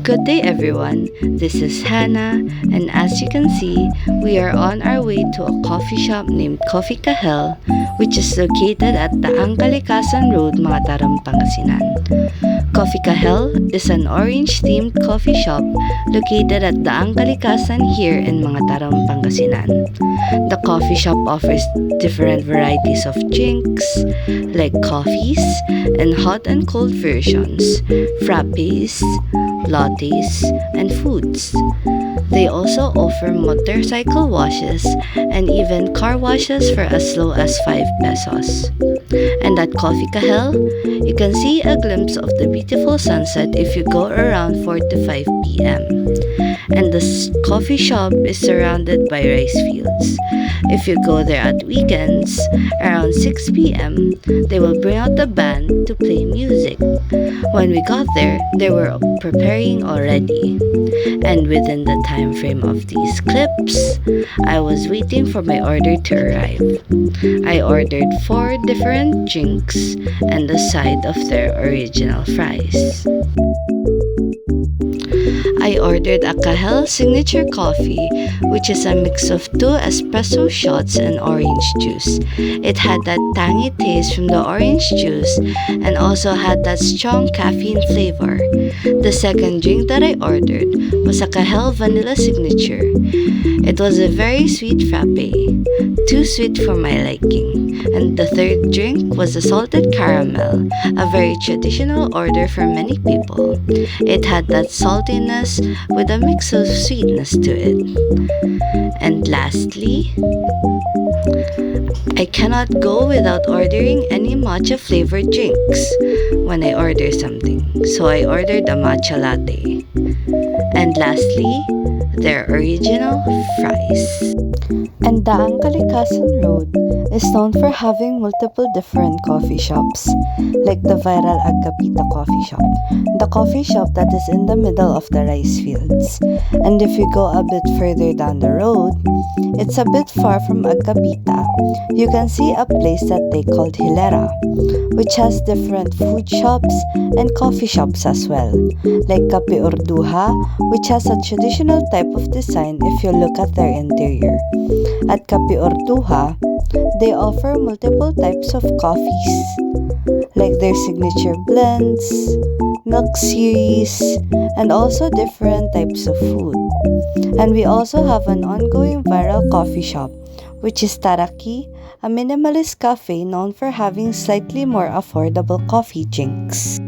Good day, everyone. This is Hannah, and as you can see, we are on our way to a coffee shop named Coffee Kahel, which is located at Daang Kalikasan Road, Mataram, Pangasinan. Coffee Kahel is an orange-themed coffee shop located at Daang Kalikasan here in Mataram, Pangasinan. The coffee shop offers different varieties of drinks like coffees and hot and cold versions, frappes, lattes, and foods. They also offer motorcycle washes and even car washes for as low as 5 pesos. And at Coffee Kahel, you can see a glimpse of the beautiful sunset if you go around 4 to 5 p.m. And the coffee shop is surrounded by rice fields. If you go there at weekends, around 6 p.m., they will bring out the band to play music. When we got there, they were preparing already. And within the time frame of these clips, I was waiting for my order to arrive. I ordered 4 different drinks and a side of their original fries. I ordered a Kahel signature coffee, which is a mix of 2 espresso shots and orange juice. It had that tangy taste from the orange juice and also had that strong caffeine flavor. The second drink that I ordered was a Kahel vanilla signature. It was a very sweet frappe, too sweet for my liking. And the third drink was a salted caramel, a very traditional order for many people. It had that saltiness with a mix of sweetness to it. And lastly, I cannot go without ordering any matcha flavored drinks when I order something. So I ordered a matcha latte. And lastly, their original fries. And Daang Kalikasan Road is known for having multiple different coffee shops, like the viral Agkapita coffee shop, the coffee shop that is in the middle of the rice fields. And if you go a bit further down the road, it's a bit far from Agkapita. You can see a place that they called Hilera, which has different food shops and coffee shops as well, like Kape Urduha, which has a traditional type of design if you look at their interior. At Kape Urduha, they offer multiple types of coffees, like their signature blends, milk series, and also different types of food. And we also have an ongoing viral coffee shop, which is Taraki, a minimalist cafe known for having slightly more affordable coffee drinks.